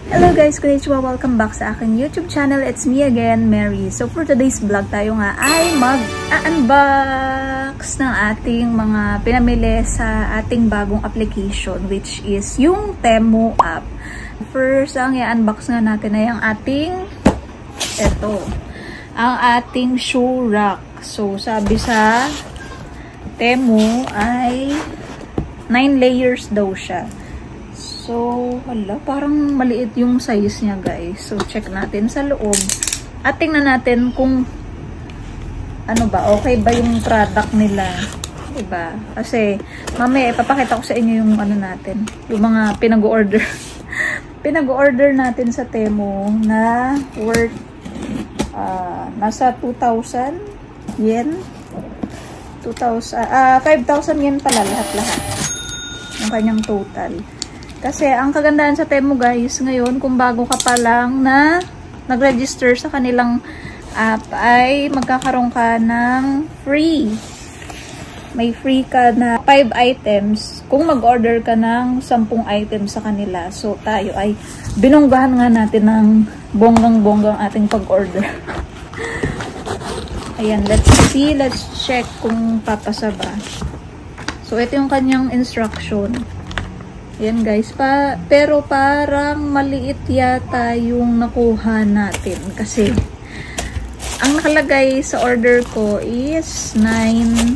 Hello guys, konnichiwa, welcome back sa aking YouTube channel. It's me again, Mary. So for today's vlog tayo nga ay mag-unbox ng ating mga pinamili sa ating bagong application, which is yung Temu app. First, ang i-unbox nga natin ay ang ating ang ating shoe rack. So sabi sa Temu ay 9 layers daw siya. So, wala, parang maliit yung size niya, guys. So, check natin sa loob. At tingnan natin kung ano ba, okay ba yung product nila. Diba? Kasi, mamaya ipapakita ko sa inyo yung ano natin. Yung mga pinag-order. Pinag-order natin sa Temu na worth nasa 2,000 yen. 5,000 yen pala lahat-lahat. Yung kanyang total. Kasi ang kagandahan sa Temu guys, ngayon kung bago ka pa lang na nag-register sa kanilang app ay magkakaroon ka ng free. May free ka na 5 items kung mag-order ka ng 10 items sa kanila. So tayo ay binonggahan nga natin ng bonggang-bonggang ating pag-order. Ayan, let's see, let's check kung papasa ba. So ito yung kanyang instruction. Ayan guys, pero parang maliit yata yung nakuha natin kasi ang nakalagay sa order ko is 9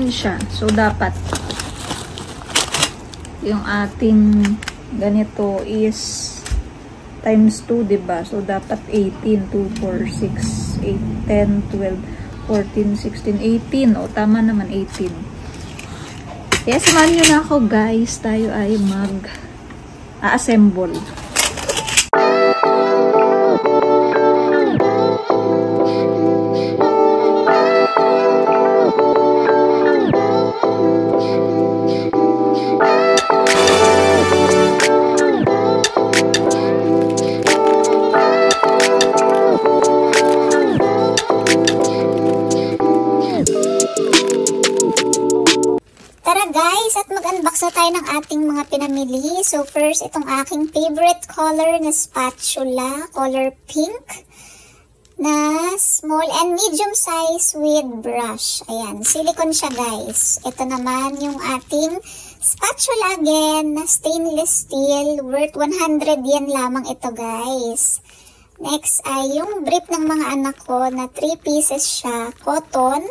siya. So dapat yung ating ganito is times 2, diba? So dapat 18, 2, 4, 6, 8, 10, 12, 14, 16, 18. O tama naman, 18. Kaya samahan nyo na ako guys, tayo ay mag-assemble. Guys, at mag-unbox na tayo ng ating mga pinamili. So first, itong aking favorite color na spatula, color pink, na small and medium size with brush. Ayan, silicone siya guys. Ito naman yung ating spatula again, na stainless steel, worth 100 yen lamang ito guys. Next ay yung brief ng mga anak ko na 3 pieces siya, cotton,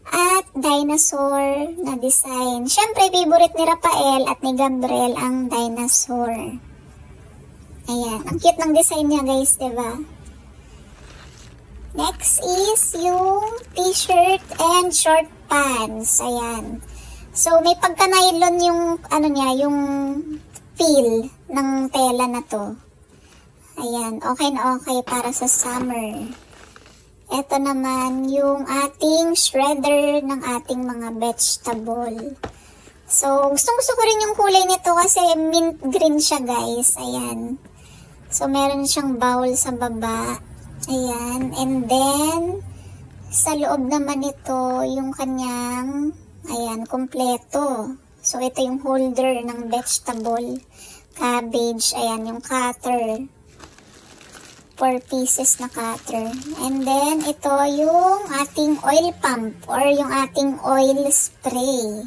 at dinosaur na design. Siyempre, favorite ni Rafael at ni Gabriel ang dinosaur. Ayan. Ang cute ng design niya, guys, diba? Next is yung t-shirt and short pants. Ayan. So, may pagka-nylon yung, ano niya, yung feel ng tela na to. Ayan. Okay na okay para sa summer. Ito naman yung ating shredder ng ating mga vegetable. So, gusto ko rin yung kulay nito kasi mint green siya guys. Ayan. So, meron siyang bowl sa baba. Ayan. And then, sa loob naman ito, yung kanyang, ayan, kompleto. So, ito yung holder ng vegetable, cabbage, ayan, yung cutter. 4 pieces na cutter. And then, ito yung ating oil pump or yung ating oil spray.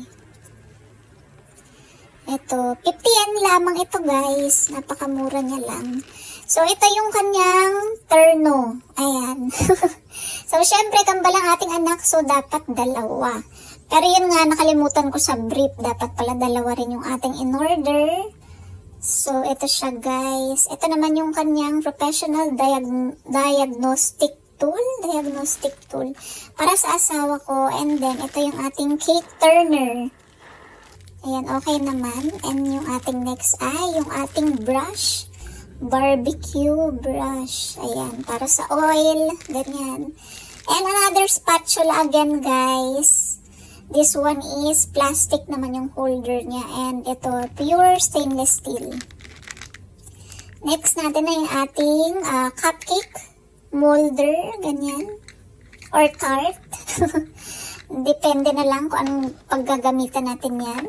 Ito, 50 yen lamang ito guys. Napakamura niya lang. So, ito yung kanyang terno. Ayan. So, syempre, kambalang ating anak. So, dapat dalawa. Pero yun nga, nakalimutan ko sa brief. Dapat pala dalawa rin yung ating in-order. So, ito siya guys. Ito naman yung kanyang professional diagnostic tool. Para sa asawa ko. And then, ito yung ating cake turner. Ayan, okay naman. And yung ating next ay yung ating brush. Barbecue brush. Ayan, para sa oil. Ganyan. And another spatula again guys. This one is plastic naman yung holder niya. And ito, pure stainless steel. Next natin na yung ating cupcake molder. Ganyan. Or tart. Depende na lang kung anong paggagamitan natin yan.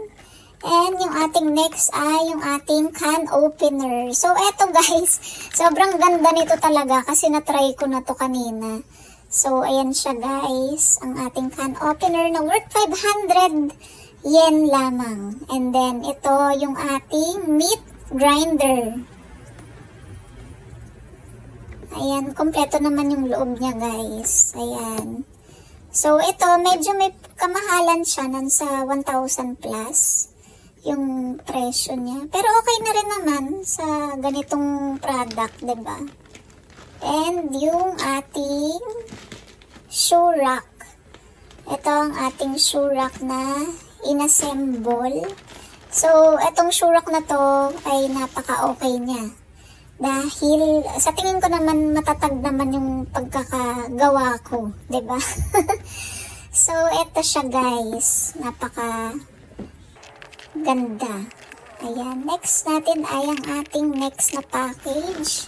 And yung ating next ay yung ating can opener. So, eto guys, sobrang ganda nito talaga kasi na-try ko na to kanina. So, ayan siya guys, ang ating can opener na worth 500 yen lamang. And then, ito yung ating meat grinder. Ayan, kompleto naman yung loob niya guys. Ayan. So, ito, medyo may kamahalan siya, nasa 1,000 plus yung presyo niya. Pero okay na rin naman sa ganitong product, diba? And yung ating shoe rack. Ito ang ating shoe rack na inassemble. So, itong shoe rack na to ay napaka-okay niya. Dahil, sa tingin ko naman, matatag naman yung pagkakagawa ko, diba? So, ito siya guys. Napaka ganda. Ayan. Next natin ay ang ating next na package.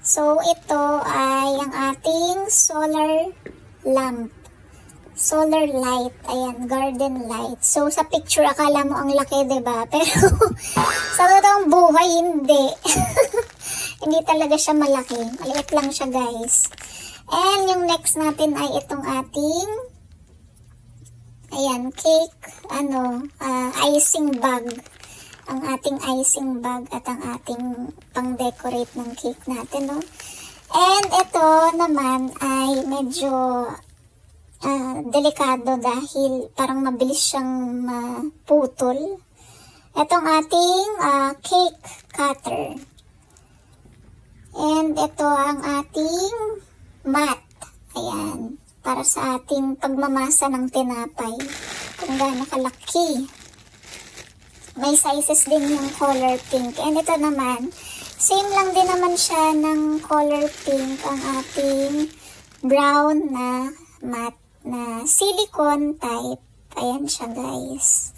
So, ito ay ang ating solar lamp. Solar light. Ayan. Garden light. So, sa picture, akala mo ang laki, diba? Pero, sa totoong buhay, hindi. Hindi talaga siya malaki. Maliit lang siya, guys. And, yung next natin ay itong ating ayan, cake, icing bag. Ang ating icing bag at ang ating pang-decorate ng cake natin, no? And ito naman ay medyo delikado dahil parang mabilis siyang maputol. Itong ating cake cutter. And ito ang ating mat. Ayan. Para sa ating pagmamasa ng tinapay. Kung gaano kalaki. May sizes din yung color pink. And ito naman, same lang din naman siya ng color pink ang ating brown na mat na silicone type. Ayan siya guys.